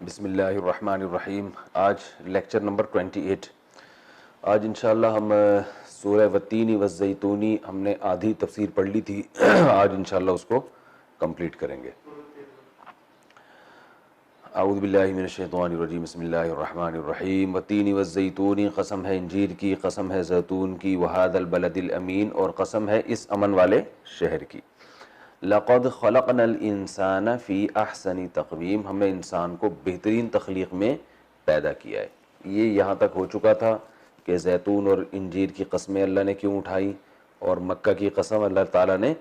بسم اللہ الرحمن الرحیم۔ آج لیکچر نمبر 28۔ آج انشاءاللہ ہم سورہ والتین والزیتون ہم نے آدھی تفسیر پڑھ لی تھی، آج انشاءاللہ اس کو کمپلیٹ کریں گے۔ اعوذ باللہ من الشیطان الرجیم، بسم اللہ الرحمن الرحیم۔ والتین والزیتون، قسم ہے انجیر کی، قسم ہے زیتون کی، وہذا البلد الامین، اور قسم ہے اس امن والے شہر کی۔ لقد خلقنا الانسان فی احسن تقویم، ہم نے انسان کو بہترین تخلیق میں پیدا کیا ہے۔ یہ یہاں تک ہو چکا تھا کہ زیتون اور انجیر کی قسمیں اللہ نے کیوں اٹھائی اور مکہ کی قسم اللہ تعالیٰ نے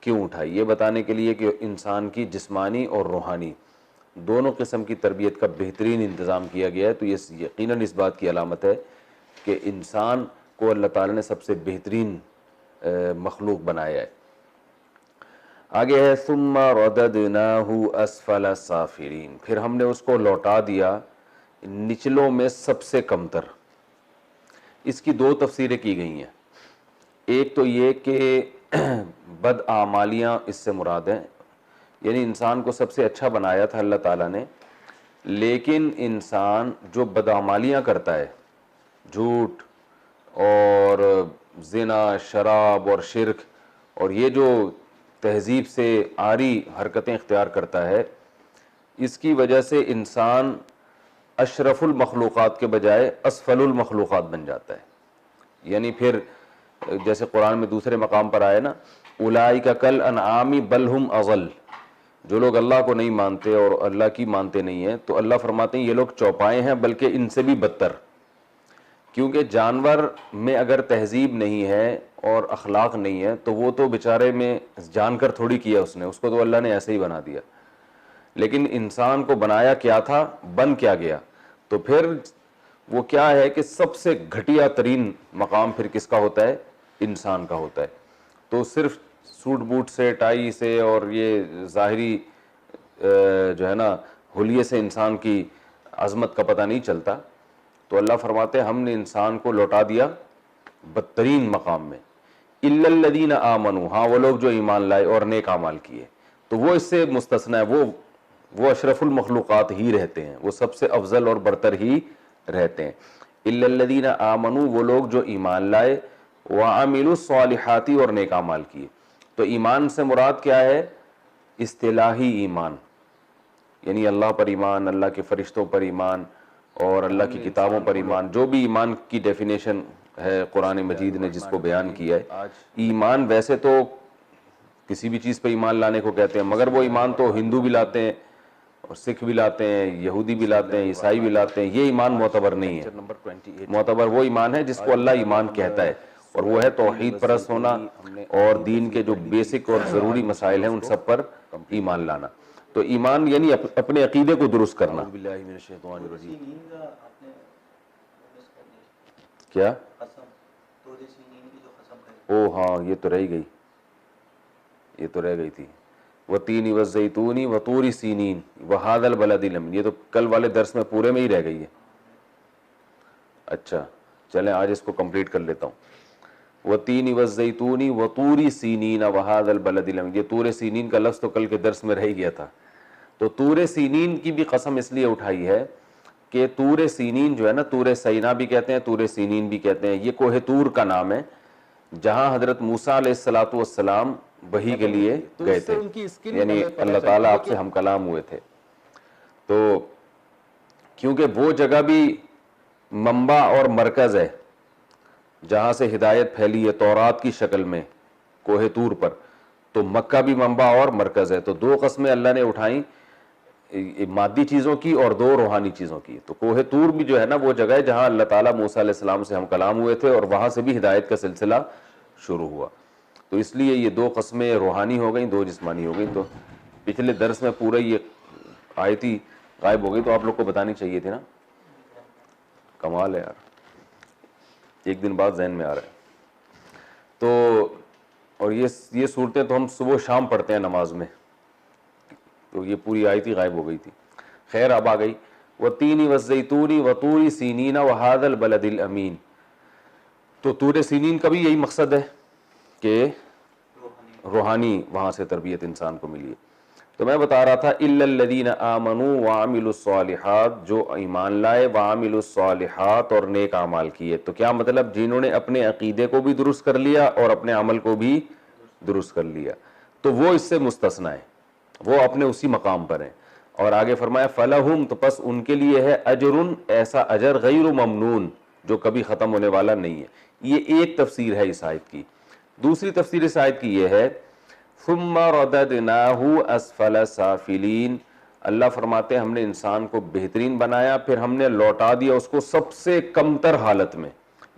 کیوں اٹھائی، یہ بتانے کے لیے کہ انسان کی جسمانی اور روحانی دونوں قسم کی تربیت کا بہترین انتظام کیا گیا ہے۔ تو یہ یقیناً اس بات کی علامت ہے کہ انسان کو اللہ تعالیٰ نے سب سے بہترین مخلوق بنایا ہے۔ آگے ہے ثم رددناہ اسفل سافلین، پھر ہم نے اس کو لوٹا دیا نچلوں میں سب سے کمتر۔ اس کی دو تفسیریں کی گئی ہیں۔ ایک تو یہ کہ بدعمالیاں اس سے مراد ہیں، یعنی انسان کو سب سے اچھا بنایا تھا اللہ تعالیٰ نے، لیکن انسان جو بدعمالیاں کرتا ہے، جھوٹ اور زنا، شراب اور شرک، اور یہ جو تہذیب سے عاری حرکتیں اختیار کرتا ہے، اس کی وجہ سے انسان اشرف المخلوقات کے بجائے اسفل المخلوقات بن جاتا ہے۔ یعنی پھر جیسے قرآن میں دوسرے مقام پر آئے نا، اولئک کالانعام بل ہم اضل، جو لوگ اللہ کو نہیں مانتے اور اللہ کی مانتے نہیں ہیں، تو اللہ فرماتے ہیں یہ لوگ چوپائے ہیں بلکہ ان سے بھی بدتر، کیونکہ جانور میں اگر تہذیب نہیں ہے اور اخلاق نہیں ہے تو وہ تو بیچارے میں جان کر تھوڑی کیا اس کو تو اللہ نے ایسے ہی بنا دیا، لیکن انسان کو بنایا کیا تھا، بن کیا گیا، تو پھر وہ کیا ہے کہ سب سے گھٹیا ترین مقام پھر کس کا ہوتا ہے؟ انسان کا ہوتا ہے۔ تو صرف سوٹ بوٹ سے، ٹائی سے اور یہ ظاہری جو ہے نا حلیے سے انسان کی عظمت کا پتہ نہیں چلتا۔ تو اللہ فرماتے ہیں ہم نے انسان کو لوٹا دیا بدترین مقام میں۔ الا الذین آمنوا، ہاں وہ لوگ جو ایمان لائے اور نیک اعمال کیے، تو وہ اس سے مستثنی ہے، وہ اشرف المخلوقات ہی رہتے ہیں، وہ سب سے افضل اور برتر ہی رہتے ہیں۔ الا الذین آمنوا، وہ لوگ جو ایمان لائے، وعملوا الصالحات، اور نیک اعمال کیے۔ تو ایمان سے مراد کیا ہے؟ اصطلاحی ایمان، یعنی اللہ پر ایمان، اللہ کے فرشتوں پر ایمان اور اللہ کی کتابوں پر ایمان، جو بھی ایمان کی ڈیفینیشن ہے قرآن مجید نے جس کو بیان کیا ہے۔ ایمان ویسے تو کسی بھی چیز پہ ایمان لانے کو کہتے ہیں، مگر وہ ایمان تو ہندو بھی لاتے ہیں اور سکھ بھی لاتے ہیں، یہودی بھی لاتے ہیں، عیسائی بھی لاتے ہیں۔ یہ ایمان معتبر نہیں ہے۔ معتبر وہ ایمان ہے جس کو اللہ ایمان کہتا ہے، اور وہ ہے توحید پرست ہونا اور دین کے جو بیسک اور ضروری مسائل ہیں ان سب پر ایمان لانا۔ تو ایمان یعنی اپنے عقیدے کو درست کرنا۔ کیا؟ او ہاں، یہ تو رہ گئی تھی۔ وَالتِّینِ وَالزَّیْتُونِ وَطُورِ سِینِین وَهَٰذَا الْبَلَدِ الْأَمِینِ، یہ تو کل والے درس میں پورے میں ہی رہ گئی ہے۔ اچھا چلیں آج اس کو کمپلیٹ کر لیتا ہوں۔ وَالتِّینِ وَالزَّیْتُونِ وَطُورِ سِینِین وَهَٰذَا الْبَلَدِ الْأَمِینِ، یہ طور سینین کا لفظ تو کل کے درس میں رہ گیا تھا۔ تو طور سینین کی بھی قسم اس لیے اٹھائی ہے کہ طور سینین جو ہے نا، طور سینا بھی کہتے ہیں، طور سینین بھی کہتے ہیں، یہ کوہ طور کا نام ہے جہاں حضرت موسیٰ علیہ السلام وحی کے لیے گئے تھے، یعنی اللہ تعالیٰ آپ سے ہم کلام ہوئے تھے۔ تو کیونکہ وہ جگہ بھی منبع اور مرکز ہے جہاں سے ہدایت پھیلی ہے تورات کی شکل میں کوہ طور پر، تو مکہ بھی منبع اور مرکز ہے۔ تو دو قسمیں اللہ نے اٹھائیں، مادی چیزوں کی اور دو روحانی چیزوں کی۔ تو کوہ طور بھی جو ہے نا وہ جگہ ہے جہاں اللہ تعالیٰ موسیٰ علیہ السلام سے ہم کلام ہوئے تھے، اور وہاں سے بھی ہدایت کا سلسلہ شروع ہوا۔ تو اس لیے یہ دو قسمیں روحانی ہو گئیں، دو جسمانی ہو گئیں۔ تو پچھلے درس میں پورا یہ آیتی غائب ہو گئی، تو آپ لوگ کو بتانی چاہیے تھی نا۔ کمال ہے یار، ایک دن بعد ذہن میں آ رہا ہے۔ تو اور یہ صورتیں تو ہم صبح و شام پڑھتے ہیں نماز میں، تو یہ پوری آیت ہی غائب ہو گئی تھی۔ خیر اب آ گئی۔ وَالتِّینِ وَالزَّیْتُونِ وَطُورِ سِینِینَ وَهَٰذَا الْبَلَدِ الْأَمِینِ، تو طور سینین کا بھی یہی مقصد ہے کہ روحانی وہاں سے تربیت انسان کو ملی ہے۔ تو میں بتا رہا تھا الا الذین آمنوا وعملوا الصالحات، جو ایمان لائے وعملوا الصالحات اور نیک اعمال کیے. تو کیا مطلب؟ جنہوں نے اپنے عقیدے کو بھی درست کر لیا اور اپنے عمل کو بھی درست کر لیا، تو وہ اس سے مستثنی ہے، وہ اپنے اسی مقام پر ہیں. اور آگے فرمایا فلہم، تو پس ان کے لیے ہے اجر، ایسا اجر غیر ممنون جو کبھی ختم ہونے والا نہیں ہے. یہ ایک تفسیر ہے اس آیت کی. دوسری تفسیر اس آیت کی یہ ہے ثم رددناہ اسفل سافلین، اللہ فرماتے ہیں ہم نے انسان کو بہترین بنایا، پھر ہم نے لوٹا دیا اس کو سب سے کمتر حالت میں.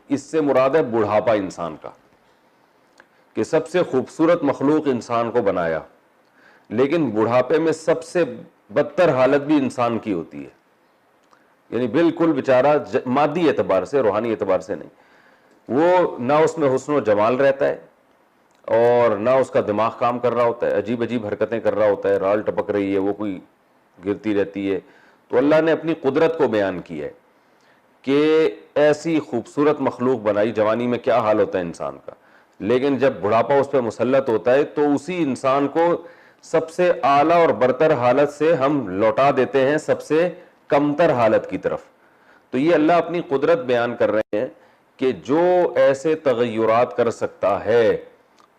اس سے مراد ہے بڑھاپا انسان کا، کہ سب سے خوبصورت مخلوق انسان کو بنایا، لیکن بڑھاپے میں سب سے بدتر حالت بھی انسان کی ہوتی ہے. یعنی بالکل بیچارہ مادی اعتبار سے، روحانی اعتبار سے نہیں، وہ نہ اس میں حسن و جمال رہتا ہے اور نہ اس کا دماغ کام کر رہا ہوتا ہے، عجیب عجیب حرکتیں کر رہا ہوتا ہے، رال ٹپک رہی ہے، وہ کوئی گرتی رہتی ہے. تو اللہ نے اپنی قدرت کو بیان کیا ہے کہ ایسی خوبصورت مخلوق بنائی. جوانی میں کیا حال ہوتا ہے انسان کا، لیکن جب بڑھاپا اس پہ مسلط ہوتا ہے تو اسی انسان کو سب سے اعلیٰ اور برتر حالت سے ہم لوٹا دیتے ہیں سب سے کمتر حالت کی طرف. تو یہ اللہ اپنی قدرت بیان کر رہے ہیں کہ جو ایسے تغیرات کر سکتا ہے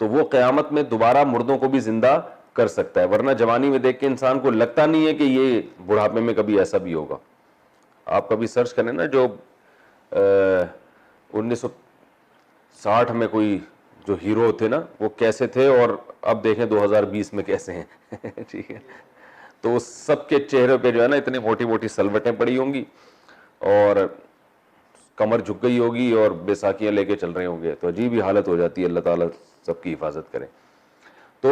تو وہ قیامت میں دوبارہ مردوں کو بھی زندہ کر سکتا ہے. ورنہ جوانی میں دیکھ کے انسان کو لگتا نہیں ہے کہ یہ بڑھاپے میں کبھی ایسا بھی ہوگا. آپ کبھی سرچ کریں نا، جو 1960 میں کوئی جو ہیرو تھے نا وہ کیسے تھے اور اب دیکھیں 2020 میں کیسے ہیں. ٹھیک ہے، تو اس سب کے چہرے پہ جو ہے نا اتنی موٹی موٹی سلوٹیں پڑی ہوں گی اور کمر جھک گئی ہوگی اور بیساکیاں لے کے چل رہے ہوں گے. تو عجیب ہی حالت ہو جاتی ہے. اللہ تعالیٰ سب کی حفاظت کرے. تو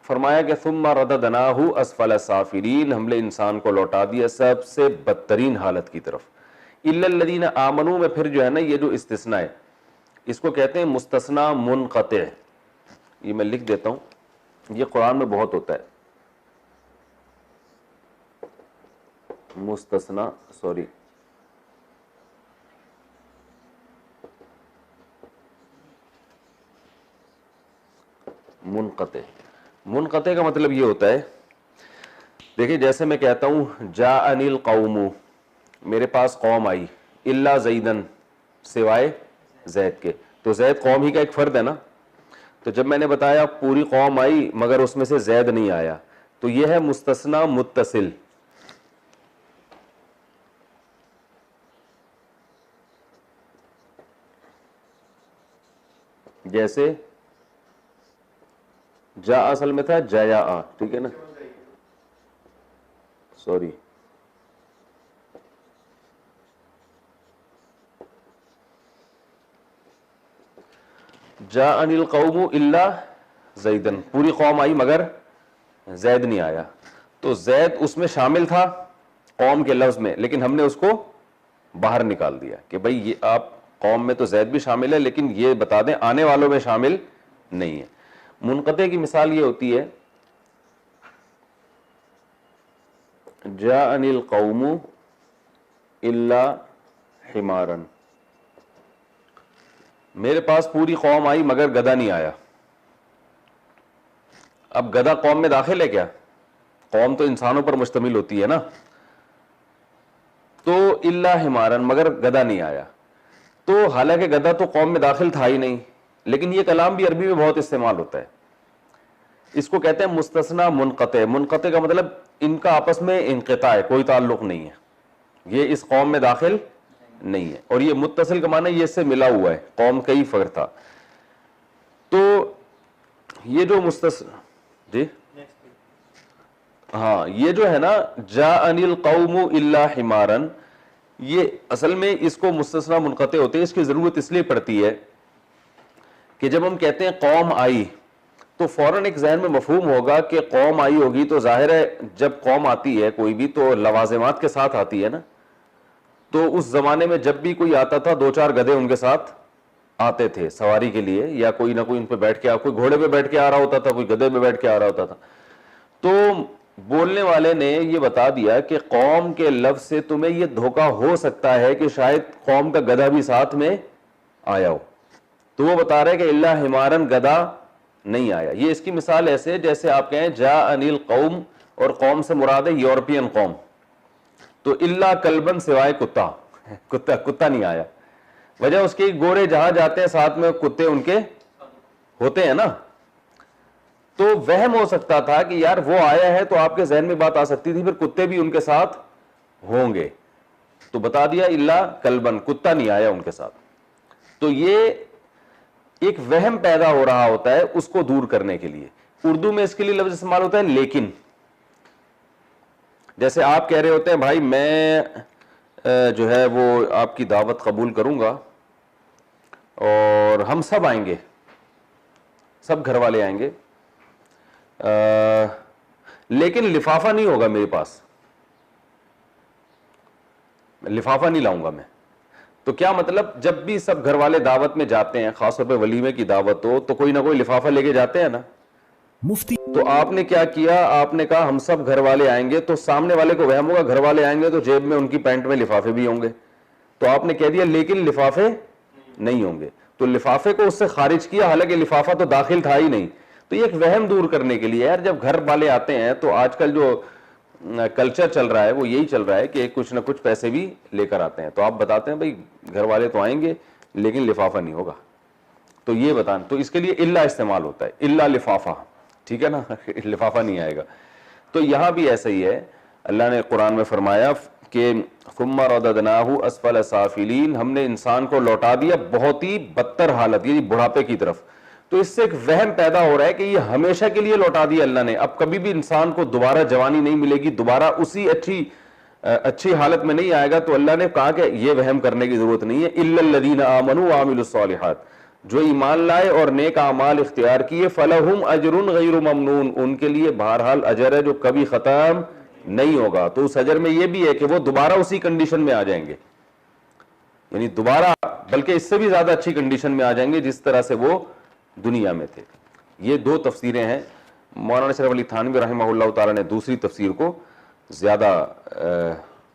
فرمایا کہ ثم رددناہ اسفل سافلین، ہم نے انسان کو لوٹا دیا سب سے بدترین حالت کی طرف. الا الذین آمنوا میں پھر جو ہے نا یہ جو استثناء ہے اس کو کہتے ہیں مستثنی منقطع. یہ میں لکھ دیتا ہوں، یہ قرآن میں بہت ہوتا ہے. مستثنی منقطع کا مطلب یہ ہوتا ہے، دیکھیں جیسے میں کہتا ہوں جاءنی القوم، میرے پاس قوم آئی، الا زیدن، سوائے زید کے. تو زید قوم ہی کا ایک فرد ہے نا. تو جب میں نے بتایا پوری قوم آئی مگر اس میں سے زید نہیں آیا، تو یہ ہے مستثنی متصل. جیسے جا اصل میں تھا جایا آ، ٹھیک ہے نا، سوری جاءنی القوم الا زیدن، پوری قوم آئی مگر زید نہیں آیا. تو زید اس میں شامل تھا قوم کے لفظ میں، لیکن ہم نے اس کو باہر نکال دیا کہ بھئی یہ آپ قوم میں تو زید بھی شامل ہے لیکن یہ بتا دیں آنے والوں میں شامل نہیں ہے. منقطع کی مثال یہ ہوتی ہے جاءنی القوم الا حمارا، میرے پاس پوری قوم آئی مگر گدھا نہیں آیا. اب گدھا قوم میں داخل ہے کیا؟ قوم تو انسانوں پر مشتمل ہوتی ہے نا. تو الا حمارا، مگر گدھا نہیں آیا. تو حالانکہ گدھا تو قوم میں داخل تھا ہی نہیں، لیکن یہ کلام بھی عربی میں بہت استعمال ہوتا ہے. اس کو کہتے ہیں مستثنی منقطع. منقطع کا مطلب ان کا آپس میں انقطاع ہے، کوئی تعلق نہیں ہے، یہ اس قوم میں داخل نہیں ہے. اور یہ متصل کا معنی یہ اس سے ملا ہوا ہے، قوم کا ہی فرد تھا. تو یہ جو جی ہاں یہ جو ہے نا جاءنی القوم الا حمارا، یہ اصل میں اس کو مستثنی منقطع ہوتے ہیں. اس کی ضرورت اس لیے پڑتی ہے کہ جب ہم کہتے ہیں قوم آئی تو فوراً ایک ذہن میں مفہوم ہوگا کہ قوم آئی ہوگی تو ظاہر ہے جب قوم آتی ہے کوئی بھی تو لوازمات کے ساتھ آتی ہے نا. تو اس زمانے میں جب بھی کوئی آتا تھا 2-4 گدھے ان کے ساتھ آتے تھے سواری کے لیے، یا کوئی نہ کوئی ان پہ بیٹھ کے کوئی گھوڑے پہ بیٹھ کے آ رہا ہوتا تھا، کوئی گدھے پہ بیٹھ کے آ رہا ہوتا تھا. تو بولنے والے نے یہ بتا دیا کہ قوم کے لفظ سے تمہیں یہ دھوکہ ہو سکتا ہے کہ شاید قوم کا گدھا بھی ساتھ میں آیا ہو. تو وہ بتا رہے کہ الا حمارن، گدھا نہیں آیا. یہ اس کی مثال ایسے جیسے آپ کہیں جاءنی القوم, اور قوم سے مراد ہے یورپین قوم, تو الا کلبن سوائے کتا, کتا نہیں آیا. وجہ اس کی گورے جہاں جاتے ہیں ساتھ میں کتے ان کے ہوتے ہیں نا, تو وہم ہو سکتا تھا کہ یار وہ آیا ہے, تو آپ کے ذہن میں بات آ سکتی تھی پھر کتے بھی ان کے ساتھ ہوں گے, تو بتا دیا الا کلبن, کتا نہیں آیا ان کے ساتھ. تو یہ ایک وہم پیدا ہو رہا ہوتا ہے, اس کو دور کرنے کے لیے. اردو میں اس کے لیے لفظ استعمال ہوتا ہے لیکن. جیسے آپ کہہ رہے ہوتے ہیں بھائی میں جو ہے وہ آپ کی دعوت قبول کروں گا اور ہم سب آئیں گے, سب گھر والے آئیں گے, لیکن لفافہ نہیں ہوگا میرے پاس, لفافہ نہیں لاؤں گا میں. تو کیا مطلب, جب بھی سب گھر والے دعوت میں جاتے ہیں, خاص طور پہ ولیمے کی دعوت ہو, تو کوئی نہ کوئی لفافہ لے کے جاتے ہیں نا. مفتی تو آپ نے کیا کیا, آپ نے کہا ہم سب گھر والے آئیں گے, تو سامنے والے کو وہم ہوگا گھر والے آئیں گے تو جیب میں ان کی پینٹ میں لفافے بھی ہوں گے, تو آپ نے کہہ دیا لیکن لفافے نہیں ہوں گے, تو لفافے کو اس سے خارج کیا, حالانکہ لفافہ تو داخل تھا ہی نہیں. تو یہ ایک وہم دور کرنے کے لیے, یار جب گھر والے آتے ہیں تو آج کل جو کلچر چل رہا ہے وہ یہی چل رہا ہے کہ کچھ نہ کچھ پیسے بھی لے کر آتے ہیں, تو آپ بتاتے ہیں بھائی گھر والے تو آئیں گے لیکن لفافہ نہیں ہوگا. تو یہ بتانا, تو اس کے لیے الا استعمال ہوتا ہے, الا لفافہ, ٹھیک ہے نا, لفافہ نہیں آئے گا. تو یہاں بھی ایسا ہی ہے, اللہ نے قرآن میں فرمایا کہ ثم رددناہ اسفل سافلین, ہم نے انسان کو لوٹا دیا بہت ہی بدتر حالت, یہ بڑھاپے کی طرف. تو اس سے ایک وہم پیدا ہو رہا ہے کہ یہ ہمیشہ کے لیے لوٹا دیا اللہ نے, اب کبھی بھی انسان کو دوبارہ جوانی نہیں ملے گی, دوبارہ اسی اچھی حالت میں نہیں آئے گا. تو اللہ نے کہا کہ یہ وہم کرنے کی ضرورت نہیں ہے, الا الذین آمنوا وعملوا الصالحات, جو ایمان لائے اور نیک اعمال اختیار کیے, فلہم اجر غیر ممنون, ان کے لیے بہرحال اجر ہے جو کبھی ختم نہیں ہوگا. تو اس اجر میں یہ بھی ہے کہ وہ دوبارہ اسی کنڈیشن میں آ جائیں گے, یعنی دوبارہ بلکہ اس سے بھی زیادہ اچھی کنڈیشن میں آ جائیں گے جس طرح سے وہ دنیا میں تھے. یہ دو تفسیریں ہیں. مولانا شریف علی تھانوی رحمہ اللہ تعالی نے دوسری تفسیر کو زیادہ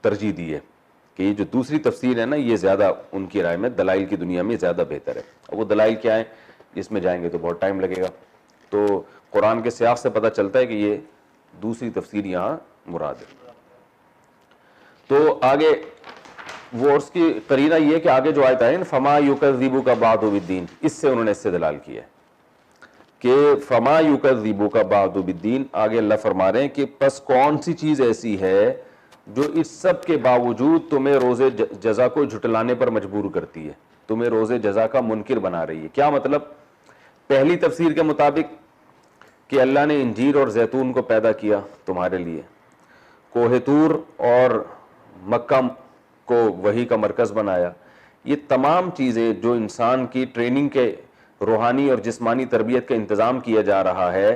ترجیح دی ہے کہ یہ جو دوسری تفسیر ہے نا, یہ زیادہ ان کی رائے میں دلائل کی دنیا میں زیادہ بہتر ہے. وہ دلائل کیا ہیں, اس میں جائیں گے تو بہت ٹائم لگے گا. تو قرآن کے سیاق سے پتہ چلتا ہے کہ یہ دوسری تفسیر یہاں مراد ہے. تو آگے وہ اس کی قرینہ یہ کہ آگے جو آیت ہے فما یکذبک بعد بالدین, اس سے انہوں نے استدلال کیا ہے کہ فما یکذبک بعد بالدین. آگے اللہ فرما رہے ہیں کہ پس کون سی چیز ایسی ہے جو اس سب کے باوجود تمہیں روز جزا کو جھٹلانے پر مجبور کرتی ہے, تمہیں روز جزا کا منکر بنا رہی ہے. کیا مطلب, پہلی تفسیر کے مطابق کہ اللہ نے انجیر اور زیتون کو پیدا کیا تمہارے لیے, کوہ طور اور مکہ کو وحی کا مرکز بنایا, یہ تمام چیزیں جو انسان کی ٹریننگ کے روحانی اور جسمانی تربیت کا انتظام کیا جا رہا ہے,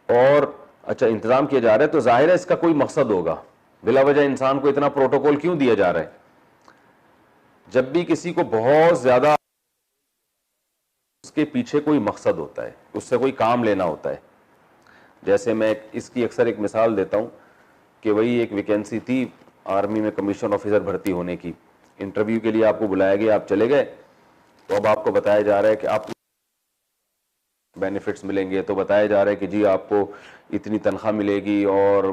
اور اچھا انتظام کیا جا رہا ہے تو ظاہر ہے اس کا کوئی مقصد ہوگا. بلا وجہ انسان کو اتنا پروٹوکول کیوں دیا جا رہا ہے؟ جب بھی کسی کو بہت زیادہ اس کے پیچھے کوئی مقصد ہوتا ہے, اس سے کوئی کام لینا ہوتا ہے. جیسے میں اس کی اکثر ایک مثال دیتا ہوں کہ وہی ایک ویکینسی تھی آرمی میں کمیشن آفیسر بھرتی ہونے کی, انٹرویو کے لیے آپ کو بلایا گیا, آپ چلے گئے, تو اب آپ کو بتایا جا رہا ہے کہ آپ بینیفٹس ملیں گے, تو بتایا جا رہا ہے کہ جی آپ کو اتنی تنخواہ ملے گی اور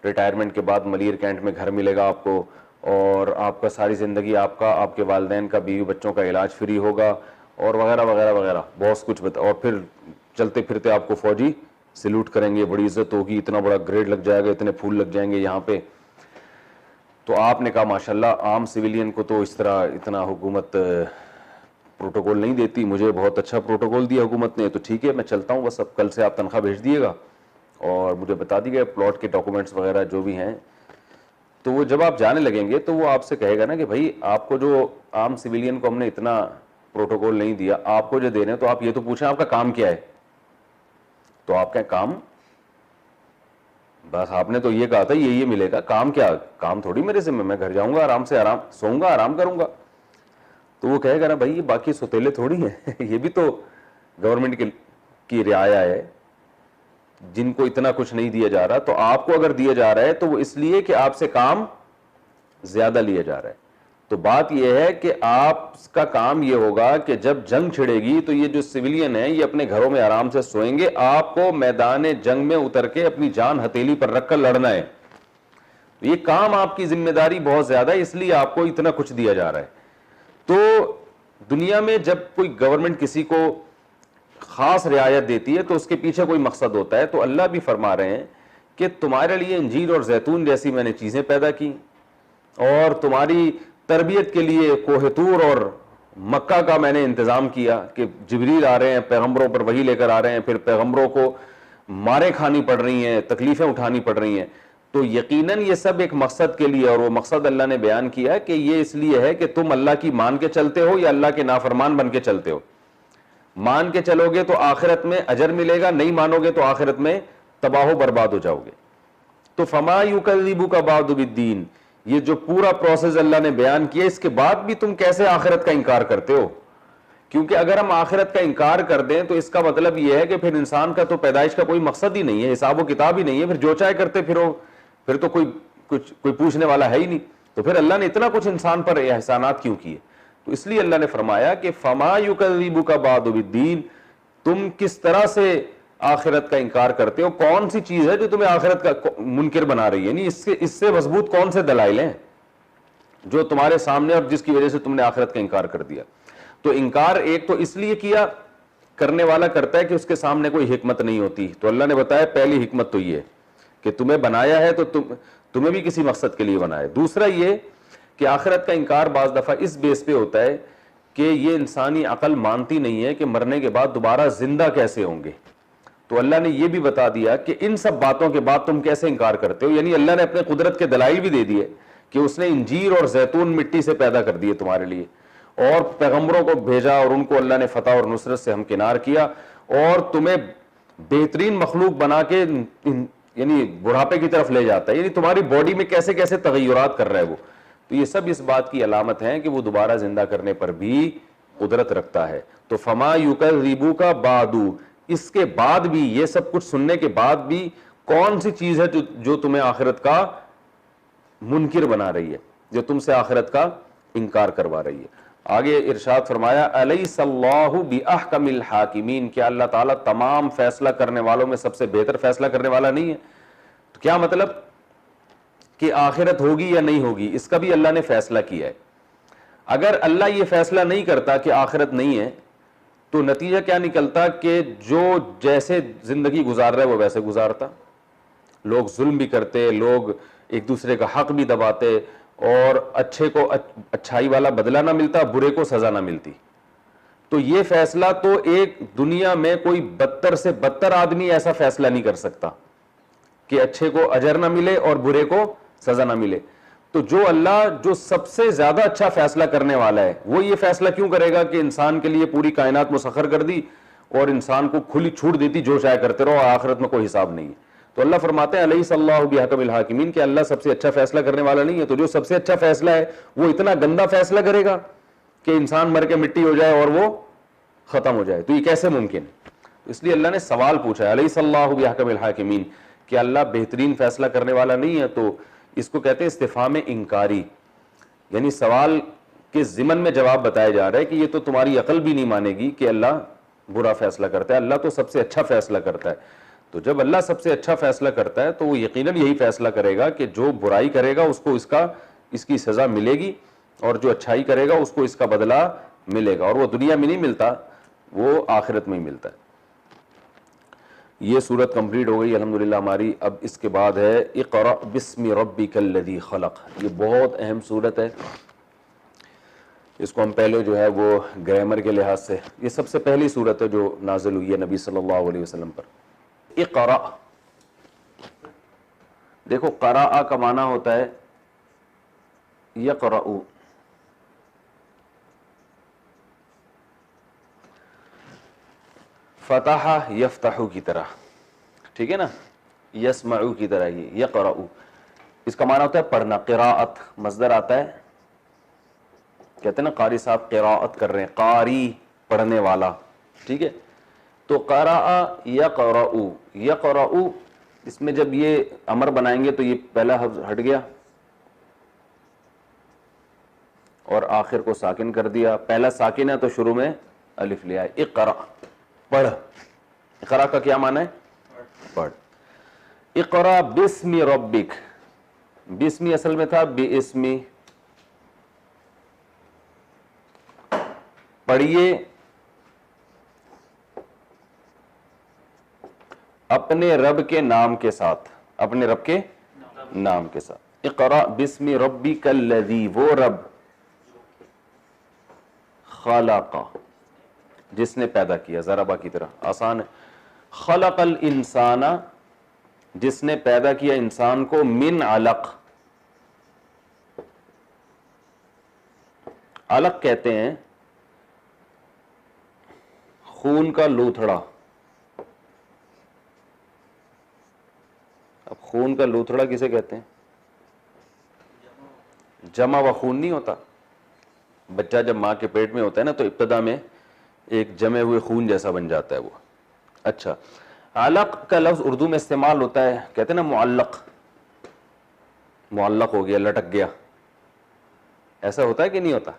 ریٹائرمنٹ کے بعد ملیر کینٹ میں گھر ملے گا آپ کو, اور آپ کا ساری زندگی آپ کا, آپ کے والدین کا, بیوی بچوں کا علاج فری ہوگا, اور وغیرہ وغیرہ وغیرہ بہت کچھ اور پھر چلتے پھرتے آپ کو فوجی سیلوٹ کریں گے, بڑی عزت ہوگی, اتنا بڑا گریڈ لگ جائے گا, اتنے پھول لگ جائیں گے یہاں پہ. تو آپ نے کہا ماشاءاللہ عام سویلین کو تو اس طرح اتنا حکومت پروٹوکول نہیں دیتی, مجھے بہت اچھا پروٹوکول دیا حکومت نے, تو ٹھیک ہے میں چلتا ہوں, بس اب کل سے آپ تنخواہ بھیج دیے گا اور مجھے بتا دیے گا پلاٹ کے ڈاکومنٹس وغیرہ جو بھی ہیں. تو وہ جب آپ جانے لگیں گے تو وہ آپ سے کہے گا نا کہ بھائی آپ کو جو عام سویلین کو ہم نے اتنا پروٹوکول نہیں دیا, آپ کو جو دے رہے ہیں تو آپ یہ تو پوچھیں آپ کا کام کیا ہے. تو آپ کا کام, بس آپ نے تو یہ کہا تھا یہ ملے گا, کام کیا, کام تھوڑی میرے سے, میں گھر جاؤں گا آرام سے, آرام سوؤں گا, آرام کروں گا. تو وہ کہے گا نا بھائی یہ باقی سوتیلے تھوڑی ہیں, یہ بھی تو گورنمنٹ کی رعایا ہے جن کو اتنا کچھ نہیں دیا جا رہا. تو آپ کو اگر دیا جا رہا ہے تو وہ اس لیے کہ آپ سے کام زیادہ لیا جا رہا ہے. تو بات یہ ہے کہ آپ کا کام یہ ہوگا کہ جب جنگ چھڑے گی تو یہ جو سویلین ہیں یہ اپنے گھروں میں آرام سے سوئیں گے, آپ کو میدان جنگ میں اتر کے اپنی جان ہتھیلی پر رکھ کر لڑنا ہے. یہ کام آپ کی ذمہ داری بہت زیادہ ہے, اس لیے آپ کو اتنا کچھ دیا جا رہا ہے. تو دنیا میں جب کوئی گورنمنٹ کسی کو خاص رعایت دیتی ہے تو اس کے پیچھے کوئی مقصد ہوتا ہے. تو اللہ بھی فرما رہے ہیں کہ تمہارے لیے انجیر اور زیتون جیسی میں نے چیزیں پیدا کی, اور تمہاری تربیت کے لیے کوہ طور اور مکہ کا میں نے انتظام کیا کہ جبریل آ رہے ہیں, پیغمبروں پر وحی لے کر آ رہے ہیں, پھر پیغمبروں کو ماریں کھانی پڑ رہی ہیں, تکلیفیں اٹھانی پڑ رہی ہیں. تو یقیناً یہ سب ایک مقصد کے لیے, اور وہ مقصد اللہ نے بیان کیا ہے کہ یہ اس لیے ہے کہ تم اللہ کی مان کے چلتے ہو یا اللہ کے نافرمان بن کے چلتے ہو. مان کے چلو گے تو آخرت میں اجر ملے گا, نہیں مانو گے تو آخرت میں تباہ و برباد ہو جاؤ گے. تو فما یکذبک بعد بالدین, یہ جو پورا پروسیس اللہ نے بیان کیا, اس کے بعد بھی تم کیسے آخرت کا انکار کرتے ہو؟ کیونکہ اگر ہم آخرت کا انکار کر دیں تو اس کا مطلب یہ ہے کہ پھر انسان کا تو پیدائش کا کوئی مقصد ہی نہیں ہے, حساب و کتاب ہی نہیں ہے, پھر جو چاہے کرتے پھرو, پھر تو کوئی پوچھنے والا ہے ہی نہیں. تو پھر اللہ نے اتنا کچھ انسان پر احسانات کیوں کیے؟ تو اس لیے اللہ نے فرمایا کہ فما یکذبک بعد بالدین, تم کس طرح سے آخرت کا انکار کرتے ہو, کون سی چیز ہے جو تمہیں آخرت کا منکر بنا رہی ہے؟ یعنی اس سے مضبوط کون سے دلائل ہیں جو تمہارے سامنے اور جس کی وجہ سے تم نے آخرت کا انکار کر دیا؟ تو انکار ایک تو اس لیے کیا, کرنے والا کرتا ہے کہ اس کے سامنے کوئی حکمت نہیں ہوتی. تو اللہ نے بتایا پہلی حکمت تو یہ ہے کہ تمہیں بنایا ہے تو تمہیں بھی کسی مقصد کے لیے بنایا. دوسرا یہ کہ آخرت کا انکار بعض دفعہ اس بیس پہ ہوتا ہے کہ یہ انسانی عقل مانتی نہیں ہے کہ مرنے کے بعد دوبارہ زندہ کیسے ہوں گے. تو اللہ نے یہ بھی بتا دیا کہ ان سب باتوں کے بعد تم کیسے انکار کرتے ہو. یعنی اللہ نے اپنے قدرت کے دلائل بھی دے دیے کہ اس نے انجیر اور زیتون مٹی سے پیدا کر دیے تمہارے لیے, اور پیغمبروں کو بھیجا اور ان کو اللہ نے فتح اور نصرت سے ہمکنار کیا, اور تمہیں بہترین مخلوق بنا کے یعنی بڑھاپے کی طرف لے جاتا ہے. یعنی تمہاری باڈی میں کیسے کیسے تغیرات کر رہا ہے وہ. تو یہ سب اس بات کی علامت ہے کہ وہ دوبارہ زندہ کرنے پر بھی قدرت رکھتا ہے. تو فما یکذبک بعد, اس کے بعد بھی, یہ سب کچھ سننے کے بعد بھی کون سی چیز ہے جو تمہیں آخرت کا منکر بنا رہی ہے, جو تم سے آخرت کا انکار کروا رہی ہے؟ آگے ارشاد فرمایا الیس اللہ باحکم الحاکمین, کیا اللہ تعالیٰ تمام فیصلہ کرنے والوں میں سب سے بہتر فیصلہ کرنے والا نہیں ہے؟ تو کیا مطلب کہ آخرت ہوگی یا نہیں ہوگی, اس کا بھی اللہ نے فیصلہ کیا ہے. اگر اللہ یہ فیصلہ نہیں کرتا کہ آخرت نہیں ہے تو نتیجہ کیا نکلتا کہ جو جیسے زندگی گزار رہا ہے وہ ویسے گزارتا. لوگ ظلم بھی کرتے, لوگ ایک دوسرے کا حق بھی دباتے, اور اچھے کو اچھائی والا بدلہ نہ ملتا, برے کو سزا نہ ملتی. تو یہ فیصلہ تو ایک دنیا میں کوئی بدتر سے بدتر آدمی ایسا فیصلہ نہیں کر سکتا کہ اچھے کو اجر نہ ملے اور برے کو سزا نہ ملے. تو جو اللہ جو سب سے زیادہ اچھا فیصلہ کرنے والا ہے وہ یہ فیصلہ کیوں کرے گا کہ انسان کے لیے پوری کائنات مسخر کر دی اور انسان کو کھلی چھوٹ دیتی, جو چاہے کرتے رہو, آخرت میں کوئی حساب نہیں ہے. تو اللہ فرماتے ہیں الیس اللہ بحکم الحاکمین, کہ اللہ سب سے اچھا فیصلہ کرنے والا نہیں ہے. تو جو سب سے اچھا فیصلہ ہے وہ اتنا گندا فیصلہ کرے گا کہ انسان مر کے مٹی ہو جائے اور وہ ختم ہو جائے؟ تو یہ کیسے ممکن ہے؟ اس لیے اللہ نے سوال پوچھا الیس اللہ بحکم الحاکمین, کہ اللہ بہترین فیصلہ کرنے والا نہیں ہے؟ تو اس کو کہتے ہیں استفہام انکاری, یعنی سوال کے ضمن میں جواب بتایا جا رہا ہے کہ یہ تو تمہاری عقل بھی نہیں مانے گی کہ اللہ برا فیصلہ کرتا ہے, اللہ تو سب سے اچھا فیصلہ کرتا ہے. تو جب اللہ سب سے اچھا فیصلہ کرتا ہے تو وہ یقیناً یہی فیصلہ کرے گا کہ جو برائی کرے گا اس کو اس کی سزا ملے گی, اور جو اچھائی کرے گا اس کو اس کا بدلہ ملے گا, اور وہ دنیا میں نہیں ملتا, وہ آخرت میں ہی ملتا ہے. یہ سورت کمپلیٹ ہو گئی الحمدللہ ہماری. اب اس کے بعد ہے اقرأ بسم ربک الذی خلق. یہ بہت اہم سورت ہے, اس کو ہم پہلے جو ہے وہ گرامر کے لحاظ سے, یہ سب سے پہلی سورت ہے جو نازل ہوئی ہے نبی صلی اللہ علیہ وسلم پر. اقرأ, دیکھو قرأ کا معنی ہوتا ہے یقرأ, فتح یفتح کی طرح, ٹھیک ہے نا, یسمع کی طرح. یہ یقرأ اس کا معنی ہوتا ہے پڑھنا. قراءت مصدر آتا ہے, کہتے ہیں نا قاری صاحب قراءت کر رہے ہیں, قاری پڑھنے والا, ٹھیک ہے. تو قرأ یقرأ, یقرأ اس میں جب یہ امر بنائیں گے تو یہ پہلا حرف ہٹ گیا, اور آخر کو ساکن کر دیا. پہلا ساکن ہے تو شروع میں الف لیا ہے. اقرا پڑھ. اقرا کا کیا معنی ہے؟ پڑھ. اقرا بسم ربک. بسمی اصل میں تھا باسمی. پڑھیے اپنے رب کے نام کے ساتھ. اپنے رب کے نام کے ساتھ. اقرا بسم ربک الذی، وہ رب خلق جس نے پیدا کیا. ضربہ کی طرح آسان ہے. خلق الانسان جس نے پیدا کیا انسان کو من علق. علق کہتے ہیں خون کا لوتھڑا. اب خون کا لوتھڑا کسے کہتے ہیں؟ جمع و خون نہیں ہوتا. بچہ جب ماں کے پیٹ میں ہوتا ہے نا تو ابتدا میں ایک جمے ہوئے خون جیسا بن جاتا ہے وہ. اچھا، علق کا لفظ اردو میں استعمال ہوتا ہے، کہتے ہیں نا معلق. معلق ہو گیا، لٹک گیا. ایسا ہوتا ہے کہ نہیں ہوتا؟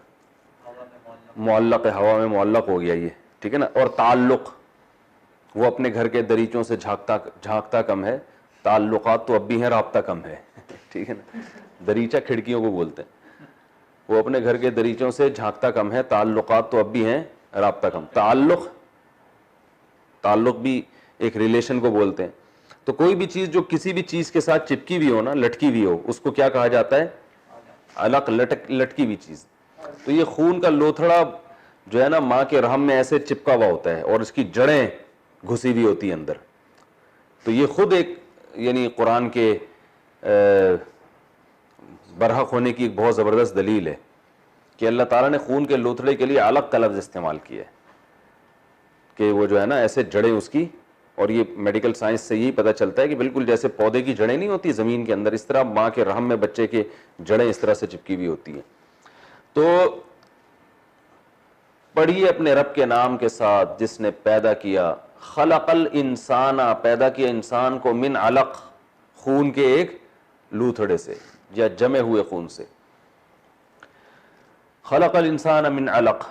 معلق ہے، ہوا میں معلق ہو گیا یہ، ٹھیک ہے نا. اور تعلق، وہ اپنے گھر کے دریچوں سے جھانکتا کم ہے. تعلقات تو اب بھی ہیں، رابطہ کم ہے. ٹھیک ہے نا. دریچہ کھڑکیوں کو بولتے ہیں. وہ اپنے گھر کے دریچوں سے جھانکتا کم ہے، تعلقات تو اب بھی ہیں، رابطہ کم. تعلق بھی ایک ریلیشن کو بولتے ہیں. تو کوئی بھی چیز جو کسی بھی چیز کے ساتھ چپکی ہوئی ہو نا، لٹکی ہوئی ہو، اس کو کیا کہا جاتا ہے؟ علق. لٹکی ہوئی چیز. تو یہ خون کا لوتھڑا جو ہے نا ماں کے رحم میں ایسے چپکا ہوا ہوتا ہے اور اس کی جڑیں گھسی ہوئی ہوتی ہیں اندر. تو یہ خود ایک یعنی قرآن کے برحق ہونے کی ایک بہت زبردست دلیل ہے کہ اللہ تعالیٰ نے خون کے لوتھڑے کے لیے علق کا لفظ استعمال کیا ہے کہ وہ جو ہے نا ایسے جڑیں اس کی. اور یہ میڈیکل سائنس سے یہی پتہ چلتا ہے کہ بالکل جیسے پودے کی جڑیں نہیں ہوتی زمین کے اندر، اس طرح ماں کے رحم میں بچے کے جڑیں اس طرح سے چپکی ہوئی ہوتی ہیں. تو پڑھیے اپنے رب کے نام کے ساتھ جس نے پیدا کیا. خلق الانسان، پیدا کیا انسان کو من علق، خون کے ایک لوتھڑے سے یا جمے ہوئے خون سے. خلق الانسان من علق.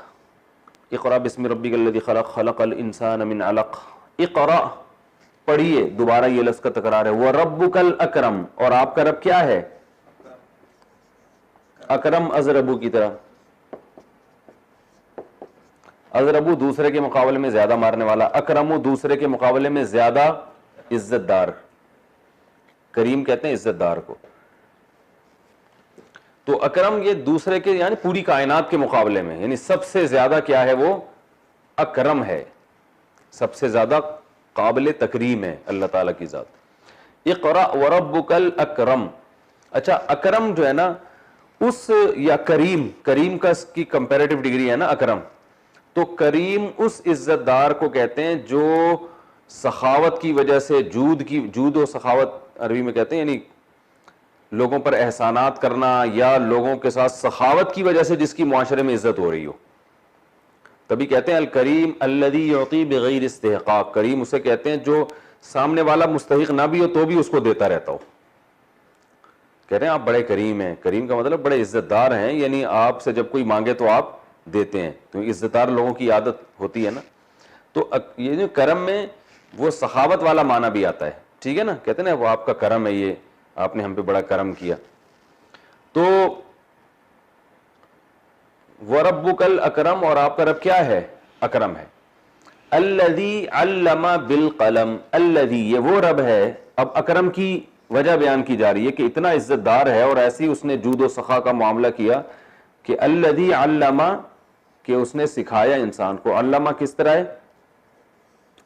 اقرا بسم ربک الذی خلق. خلق الانسان من علق. اقرا پڑھیے. دوبارہ یہ لفظ کا تکرار ہے. وربک الاکرم، اور آپ کا رب کیا ہے؟ اکرم ازربو کی طرح. ازربو دوسرے کے مقابلے میں زیادہ مارنے والا، اکرمو دوسرے کے مقابلے میں زیادہ عزت دار. کریم کہتے ہیں عزت دار کو. تو اکرم یہ دوسرے کے یعنی پوری کائنات کے مقابلے میں، یعنی سب سے زیادہ کیا ہے؟ وہ اکرم ہے، سب سے زیادہ قابل تکریم ہے اللہ تعالیٰ کی ذات. اقرا وربک الاکرم. اچھا، اکرم جو ہے نا اس یا کریم، کریم کا کی کمپیریٹیو ڈگری ہے نا اکرم. تو کریم اس عزت دار کو کہتے ہیں جو سخاوت کی وجہ سے، جود و سخاوت عربی میں کہتے ہیں، یعنی لوگوں پر احسانات کرنا یا لوگوں کے ساتھ سخاوت کی وجہ سے جس کی معاشرے میں عزت ہو رہی ہو. تبھی کہتے ہیں الکریم الذی یعطی بغیر استحقاق. کریم اسے کہتے ہیں جو سامنے والا مستحق نہ بھی ہو تو بھی اس کو دیتا رہتا ہو. کہتے ہیں آپ بڑے کریم ہیں. کریم کا مطلب بڑے عزت دار ہیں، یعنی آپ سے جب کوئی مانگے تو آپ دیتے ہیں. تو عزت دار لوگوں کی عادت ہوتی ہے نا. تو یہ جو کرم میں وہ سخاوت والا معنی بھی آتا ہے. ٹھیک ہے نا. کہتے ہیں نا وہ آپ کا کرم ہے، یہ آپ نے ہم پہ بڑا کرم کیا. تو وَرَبُّكَ الْأَكْرَمُ، اور آپ کا رب کیا ہے؟ اکرم ہے. الذی علم بالقلم. الذی یہ وہ رب ہے. اب اکرم کی وجہ بیان کی جا رہی ہے کہ اتنا عزت دار ہے اور ایسی اس نے جود و سخا کا معاملہ کیا کہ الذی علم، کہ اس نے سکھایا انسان کو. علمہ کس طرح ہے؟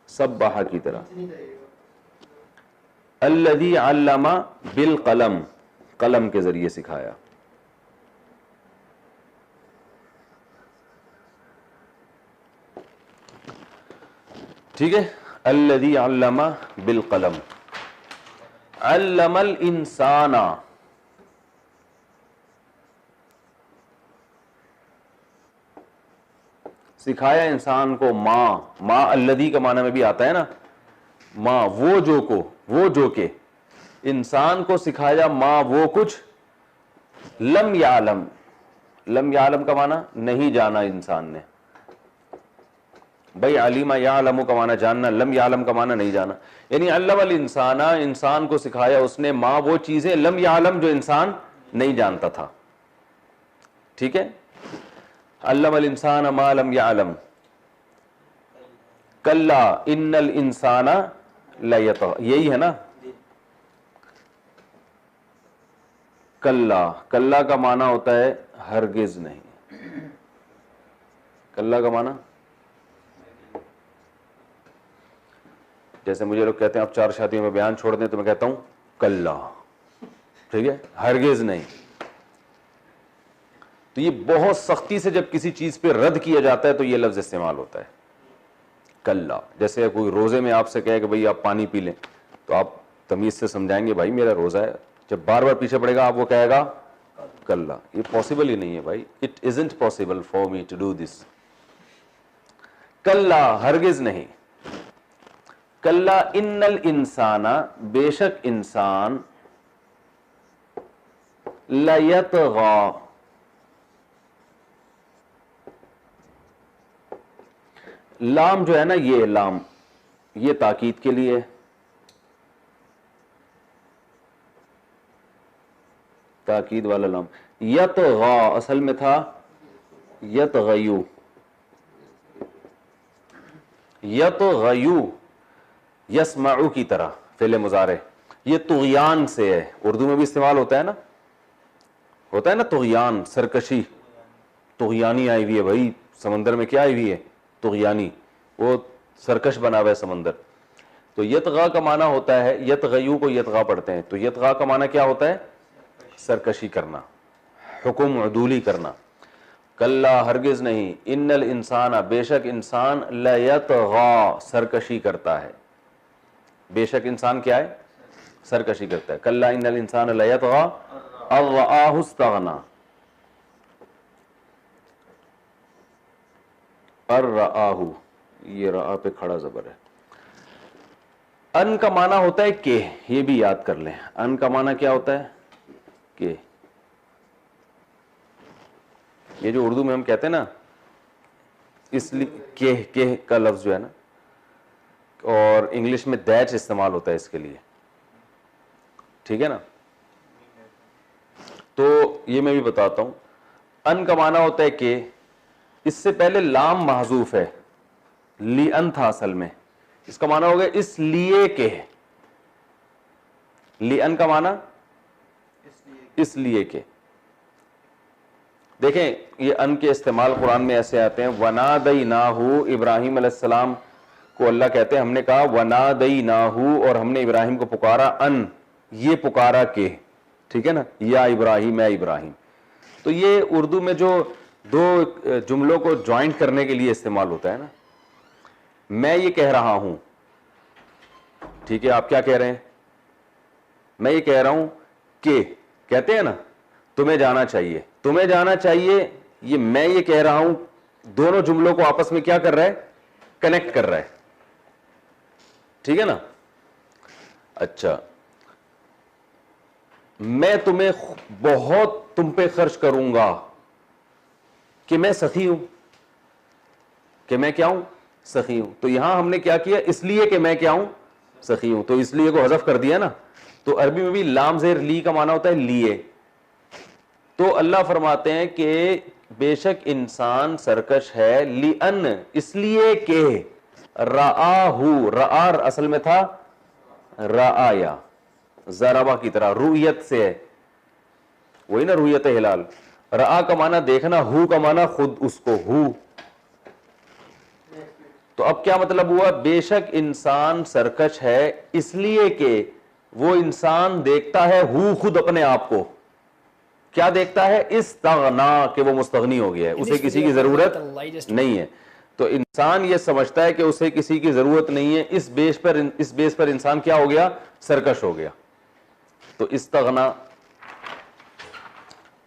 سبح کی طرح. الذی علم بالقلم، قلم کے ذریعے سکھایا. ٹھیک ہے. الذی علم بالقلم. علم الانسان، سکھایا انسان کو. ماں الذی کا معنی میں بھی آتا ہے نا، ماں وہ جو کہ انسان کو سکھایا. ماں وہ کچھ لم یعلم، لم یعلم کا معنی نہیں جانا انسان نے. بھائی علیم یعلم کا معنی جاننا, لم یعلم کا معنی نہیں جانا. یعنی علم الانسان, انسان کو سکھایا اس نے, ما وہ چیزیں, لم یعلم جو انسان نہیں جانتا تھا. ٹھیک ہے, علم الانسان ما لم یعلم. کلا ان الانسان لیطغی, یہی ہے نا. کلا, کلا کا معنی ہوتا ہے ہرگز نہیں. کلا کا معنی, جیسے مجھے لوگ کہتے ہیں آپ 4 شادیوں میں بیان چھوڑ دیں, تو میں کہتا ہوں کلا. ٹھیک ہے, ہرگز نہیں. تو یہ بہت سختی سے جب کسی چیز پہ رد کیا جاتا ہے تو یہ لفظ استعمال ہوتا ہے کلا. جیسے کوئی روزے میں آپ سے کہے کہ بھئی آپ پانی پی لیں, تو آپ تمیز سے سمجھائیں گے بھائی میرا روزہ ہے. جب بار بار پیچھے پڑے گا آپ وہ کہے گا کلا. یہ پاسبل ہی نہیں ہے بھائی, it isn't possible for me to do this. کلا, ہرگز نہیں. کلا ان الانسان, بے شک انسان, لیطغی, لام جو ہے نا, یہ لام یہ تاکید کے لیے, تاکید والا لام. یطغی اصل میں تھا یطغیو, یطغیو یسمعو کی طرح فعل مضارع. یہ طغیان سے ہے, اردو میں بھی استعمال ہوتا ہے نا, ہوتا ہے نا طغیان, سرکشی. طغیانی آئی ہوئی ہے بھائی سمندر میں, کیا آئی ہوئی ہے طغیانی, وہ سرکش بنا ہوا ہے سمندر. تو یطغا کا معنی ہوتا ہے, یطغیو کو یطغا پڑھتے ہیں, تو یطغا کا معنی کیا ہوتا ہے, سرکشی کرنا, حکم عدولی کرنا. کلا, ہرگز نہیں. ان الانسان, بے شک انسان, لیطغی, سرکشی کرتا ہے. بے شک انسان کیا ہے, سرکشی کرتا ہے. کلا ان الانسان لیطغی ان رآہ استغنی. الرآہ, یہ رآ پہ کھڑا زبر ہے. ان کا معنی ہوتا ہے کہ, یہ بھی یاد کر لیں. ان کا معنی کیا ہوتا ہے, کہ. یہ جو اردو میں ہم کہتے ہیں نا, اس لیے کہ کا لفظ جو ہے نا, اور انگلش میں دیٹ استعمال ہوتا ہے اس کے لیے. ٹھیک ہے نا, تو یہ میں بھی بتاتا ہوں. ان کا معنی ہوتا ہے کہ, اس سے پہلے لام محذوف ہے, لی ان تھا اصل میں, اس کا معنی ہوگا اس لیے کہ. لی ان کا معنی اس لیے کہ. دیکھیں یہ ان کے استعمال قرآن میں ایسے آتے ہیں, وَنَادَيْنَاهُ, ابراہیم علیہ السلام کو اللہ کہتے ہیں, ہم نے کہا وَنَادَيْنَاهُ, اور ہم نے ابراہیم کو پکارا, ان, یہ پکارا کہ. ٹھیک ہے نا, یا ابراہیم, اے ابراہیم. تو یہ اردو میں جو دو جملوں کو جوائنٹ کرنے کے لیے استعمال ہوتا ہے نا. میں یہ کہہ رہا ہوں, ٹھیک ہے, آپ کیا کہہ رہے ہیں, میں یہ کہہ رہا ہوں کہ, کہتے ہیں نا تمہیں جانا چاہیے, تمہیں جانا چاہیے, یہ میں یہ کہہ رہا ہوں, دونوں جملوں کو آپس میں کیا کر رہا ہے, کنیکٹ کر رہا ہے. ٹھیک ہے نا. اچھا, میں تمہیں بہت تم پہ خرچ کروں گا کہ میں سخی ہوں, کہ میں کیا ہوں, سخی ہوں. تو یہاں ہم نے کیا کیا, اس لیے کہ میں کیا ہوں, سخی ہوں, تو اس لیے کو حذف کر دیا نا. تو عربی میں بھی لام زیر لی کا معنی ہوتا ہے لیے. تو اللہ فرماتے ہیں کہ بے شک انسان سرکش ہے, لِأَنَّ, اس لیے کہ, رآہ, رآ اصل میں تھا رآیا, ضربہ کی طرح, رؤیت سے ہے, وہی نا رؤیت ہلال. رآ کا معنی دیکھنا, ہو کا معنی خود اس کو, ہو. تو اب کیا مطلب ہوا, بے شک انسان سرکش ہے اس لیے کہ وہ انسان دیکھتا ہے ہو خود اپنے آپ کو. کیا دیکھتا ہے, استغنا, کہ وہ مستغنی ہو گیا ہے, اسے کسی کی ضرورت نہیں ہے. تو انسان یہ سمجھتا ہے کہ اسے کسی کی ضرورت نہیں ہے, اس بیس پر انسان کیا ہو گیا, سرکش ہو گیا. تو استغنا.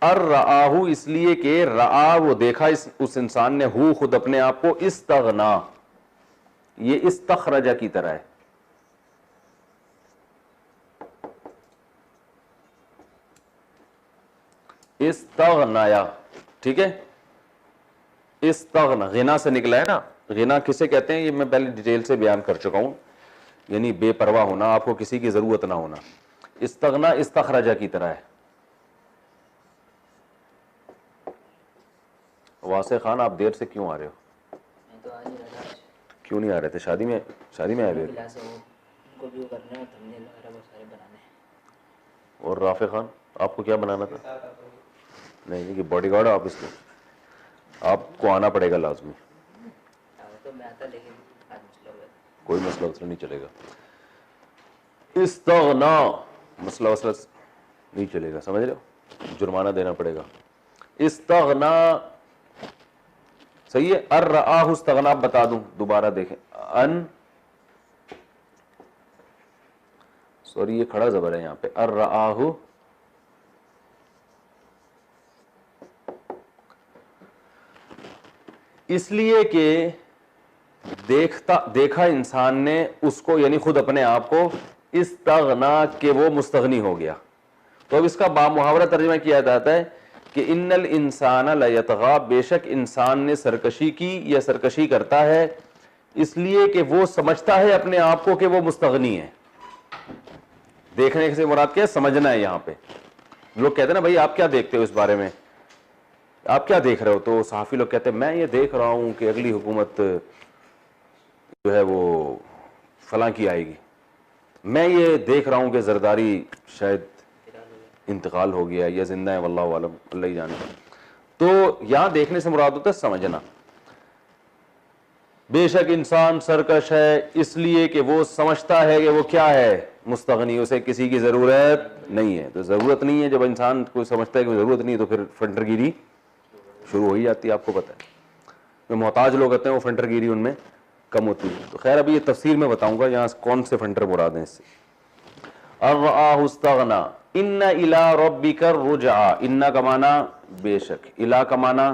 الرآہ, اس لیے کہ رآ, وہ دیکھا اس انسان نے, ہو خود اپنے آپ کو, استغنا, یہ استخرجہ کی طرح ہے. استغنایا. ٹھیک ہے. استغنا غنا سے نکلا ہے نا. غنا کسے کہتے ہیں یہ میں پہلے ڈیٹیل سے بیان کر چکا ہوں, یعنی بے پرواہ ہونا, آپ کو کسی کی ضرورت نہ ہونا. استغنا استخرجہ کی طرح ہے. واسع خان آپ دیر سے کیوں آ رہے ہو؟ کیوں نہیں آ رہے تھے؟ شادی میں آئے ہوئے تھے. اور رافع خان آپ کو کیا بنانا تھا؟ نہیں کہ باڈی گارڈ آپ اس کے, آپ کو آنا پڑے گا لازمی. کوئی مسئلہ وسئلہ نہیں چلے گا. استغنا مسئلہ وسئلہ نہیں چلے گا, سمجھ رہے ہو, جرمانہ دینا پڑے گا. استغنا صحیح ہے. ارآہ استغنا بتا دوں دوبارہ دیکھیں. سوری یہ کھڑا زبر ہے یہاں پہ. ارآہ اس لیے کہ دیکھا انسان نے اس کو, یعنی خود اپنے آپ کو, استغنا کہ وہ مستغنی ہو گیا. تو اب اس کا بامحاورہ ترجمہ کیا جاتا ہے کہ ان الانسان لیطغی, بے شک انسان نے سرکشی کی یا سرکشی کرتا ہے اس لیے کہ وہ سمجھتا ہے اپنے آپ کو کہ وہ مستغنی ہے. دیکھنے سے مراد کیا ہے؟ سمجھنا ہے. یہاں پہ لوگ کہتے ہیں نا بھائی آپ کیا دیکھتے ہو اس بارے میں, آپ کیا دیکھ رہے ہو؟ تو صحافی لوگ کہتے ہیں میں یہ دیکھ رہا ہوں کہ اگلی حکومت جو ہے وہ فلاں کی آئے گی, میں یہ دیکھ رہا ہوں کہ زرداری شاید انتقال ہو گیا یا زندہ ہے, واللہ عالم, اللہ ہی جانے. تو یہاں دیکھنے سے مراد ہوتا ہے سمجھنا. بے شک انسان سرکش ہے اس لیے کہ وہ سمجھتا ہے کہ وہ کیا ہے؟ مستغنی, اسے کسی کی ضرورت نہیں ہے. تو ضرورت نہیں ہے, جب انسان کوئی سمجھتا ہے کہ ضرورت نہیں ہے تو پھر فنٹر گیری شروع ہو ہی جاتی ہے. آپ کو پتہ ہے جو محتاج لوگ ہوتے ہیں وہ فنٹر گیری ان میں کم ہوتی ہے. تو خیر ابھی یہ تفسیر میں بتاؤں گا یہاں کون سے فنٹر مراد ہیں اس سے. ارآہ استغنا ان الی ربک الرجعی, ان کا معنی بے شک, الی کا معنی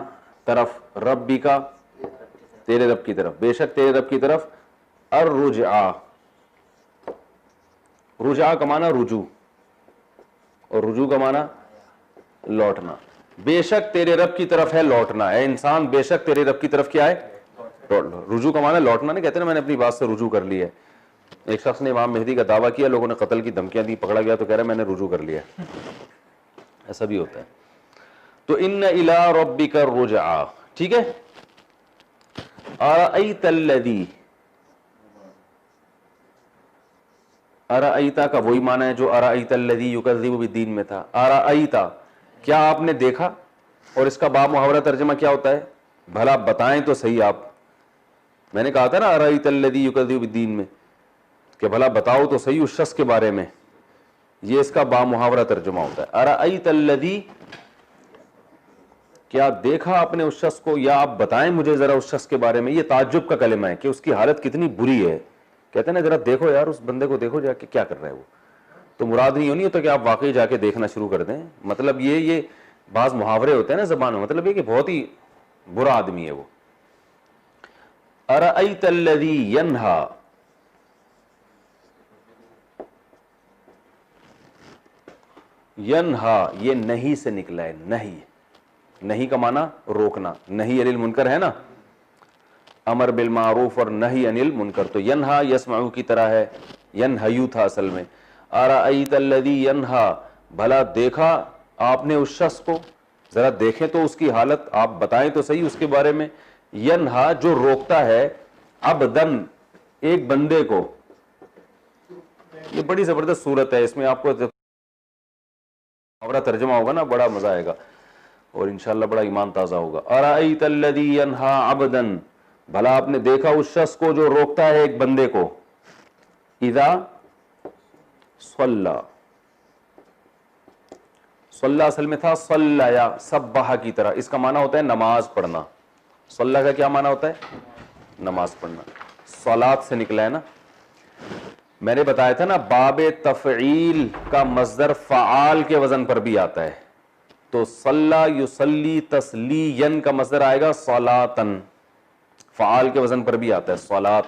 طرف, ربک تیرے رب کی طرف, بے شک تیرے رب کی طرف. الرجعی, رجعہ کا معنی رجوع, اور رجوع کا معنی لوٹنا. بے شک تیرے رب کی طرف ہے لوٹنا. اے انسان بے شک تیرے رب کی طرف کیا ہے؟ رجوع کا معنی لوٹنا. نہیں کہتے نا میں نے اپنی بات سے رجوع کر لی ہے. ایک شخص نے امام مہدی کا دعویٰ کیا, لوگوں نے قتل کی دھمکیاں دی, پکڑا گیا تو کہہ رہا ہے میں نے رجوع کر لیا. ایسا بھی ہوتا ہے. تو ان الی ربک الرجعی, ٹھیک ہے. ارأیت الذی, ارأیت کا وہی معنی ہے جو ارأیت الذی یکذب بالدین میں تھا. ارأیت کیا آپ نے دیکھا, اور اس کا باب محاورہ ترجمہ کیا ہوتا ہے؟ بھلا بتائیں تو صحیح آپ. میں نے کہا تھا نا ارأیت الذی یکذب بالدین میں کہ بھلا بتاؤ تو صحیح اس شخص کے بارے میں. یہ اس کا باب محاورہ ترجمہ ہوتا ہے. ارأیت الذی, کیا دیکھا آپ نے اس شخص کو, یا آپ بتائیں مجھے ذرا اس شخص کے بارے میں. یہ تعجب کا کلمہ ہے کہ اس کی حالت کتنی بری ہے. کہتے ہیں نا ذرا دیکھو یار اس بندے کو, دیکھو جا کے کیا کر رہا ہے وہ. تو مراد نہیں ہوتا کہ آپ واقعی جا کے دیکھنا شروع کر دیں. مطلب یہ بعض محاورے ہوتے ہیں نا زبان میں, مطلب یہ کہ بہت ہی برا آدمی ہے وہ. ارأیت الذی ینہا, ینہا یہ نہیں سے نکلا ہے. نہیں, نہیں کا معنی روکنا, نہیں عن المنکر ہے نا, امر بالمعروف اور نہی عن المنکر. تو ینہا یسمعو کی طرح ہے, ینہیو تھا اصل میں. ارأیت الذی ینہا, بھلا دیکھا آپ نے اس شخص کو, ذرا دیکھیں تو اس کی حالت, آپ بتائیں تو صحیح اس کے بارے میں. ینہا جو روکتا ہے, عبدن ایک بندے کو. یہ بڑی زبردست صورت ہے, اس میں آپ کو محاورہ ترجمہ ہوگا نا بڑا مزہ آئے گا اور انشاءاللہ بڑا ایمان تازہ ہوگا. ارأیت الذی ینہا عبدا, بھلا آپ نے دیکھا اس شخص کو جو روکتا ہے ایک بندے کو. اذا صلی, صلی اصل میں تھا صلی یا سبح کی طرح, اس کا معنی ہوتا ہے نماز پڑھنا. صلی کا کیا معنی ہوتا ہے؟ نماز پڑھنا. صلات سے نکلا ہے نا. میں نے بتایا تھا نا باب تفعیل کا مصدر فعال کے وزن پر بھی آتا ہے. تو صلی یصلی تسلین کا مصدر آئے گا صلاتن, فعال کے وزن پر بھی آتا ہے صلات.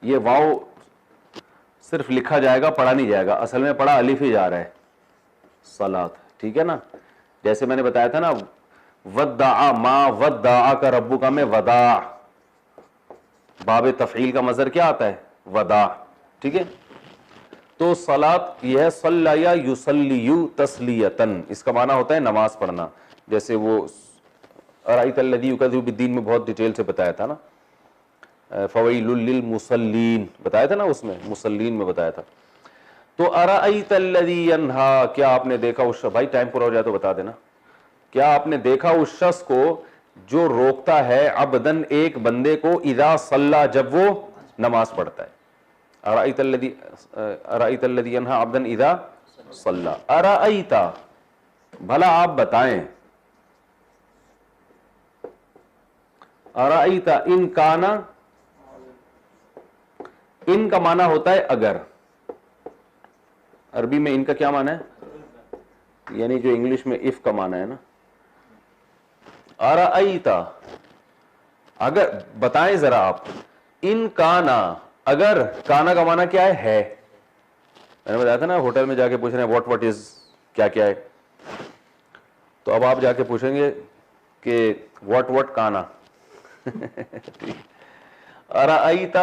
یہ واو صرف لکھا جائے گا, پڑھا نہیں جائے گا. اصل میں پڑھا الف ہی جا رہا ہے, صلاۃ. ٹھیک ہے نا, جیسے میں نے بتایا تھا نا ودع ما ودعک ربک میں وداع, باب تفعیل کا مصدر کیا آتا ہے؟ وداع. ٹھیک ہے, تو صلاۃ یہ ہے صلی یصلی تسلیتن, اس کا معنی ہوتا ہے نماز پڑھنا. جیسے وہ ارأیت الذی یکذب بالدین میں بہت ڈیٹیل سے بتایا تھا نا, فویل للمصلین بتایا تھا نا, اس میں مصلین میں بتایا تھا. تو ارأیت الذی ینہا, کیا آپ نے دیکھا اس شخص, بھائی ٹائم پورا ہو جائے تو بتا دینا, کیا آپ نے دیکھا اس شخص کو جو روکتا ہے عبدن ایک بندے کو اذا صلی جب وہ نماز پڑھتا ہے. ارأیت الذی ینہا عبدن اذا صلی, ارأیت بھلا آپ بتائیں, ارأیت ان کانا, ان کا معنی ہوتا ہے اگر, عربی میں ان کا کیا معنی ہے؟ یعنی جو انگلش میں اف کا معنی ہے نا. ارأیت اگر, بتائیں ذرا آپ, ان کانا اگر, کانا کا معنی کیا ہے؟ میں نے بتایا تھا نا ہوٹل میں جا کے پوچھ رہے ہیں واٹ از, کیا کیا ہے, تو اب آپ جا کے پوچھیں گے کہ واٹ کانا. ارأیت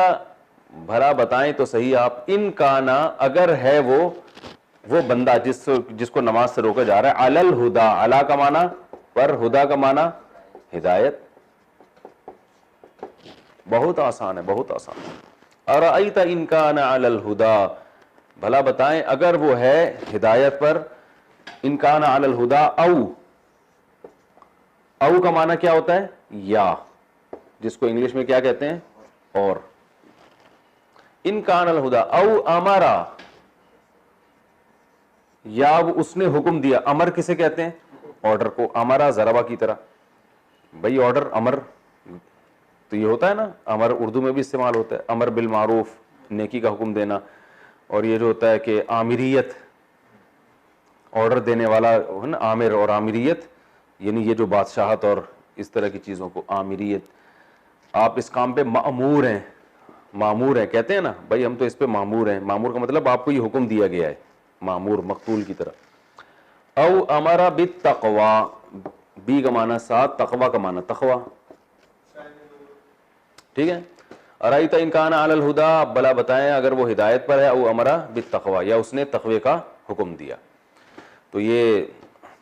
بھلا بتائیں تو صحیح آپ, ان کانا اگر ہے وہ بندہ جس کو نماز سے روکا جا رہا ہے, علی الہدا, علی کا معنی پر, ہدا کا معنی ہدایت. بہت آسان ہے, بہت آسان. ارأیت ان کان علی الہدا, بھلا بتائیں اگر وہ ہے ہدایت پر, ان کان علی الہدا, او کا معنی کیا ہوتا ہے؟ یا, جس کو انگلش میں کیا کہتے ہیں؟ اور. ان کان علی الہدا او امرا, یا اس نے حکم دیا. امر کسے کہتے ہیں؟ آرڈر کو. امرا ضربہ کی طرح, بھئی آرڈر, امر تو یہ ہوتا ہے نا, امر اردو میں بھی استعمال ہوتا ہے, امر بالمعروف, نیکی کا حکم دینا. اور یہ جو ہوتا ہے کہ آمریت, آرڈر دینے والا ہے نا, آمر اور آمریت, یعنی یہ جو بادشاہت اور اس طرح کی چیزوں کو آمریت. آپ اس کام پہ مأمور ہیں, مامور ہیں کہتے ہیں نا, بھائی ہم تو اس پہ مامور ہیں. مامور کا مطلب آپ کو یہ حکم دیا گیا ہے, مامور مقتول کی طرح. او امر بالتقوی, بی کا معنی ساتھ, تقوی کا معنی تقوی. ٹھیک ہے, ارأیت ان کان علی الہدا, بھلا بتائیں اگر وہ ہدایت پر ہے, او امر بالتقوی, یا اس نے تقوی کا حکم دیا. تو یہ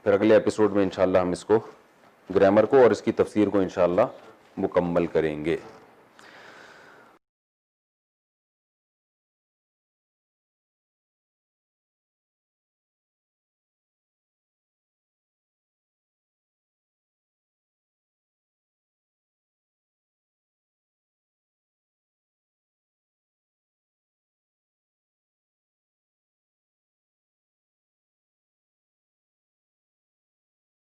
پھر اگلے ایپیسوڈ میں انشاءاللہ ہم اس کو گرامر کو اور اس کی تفسیر کو انشاءاللہ مکمل کریں گے.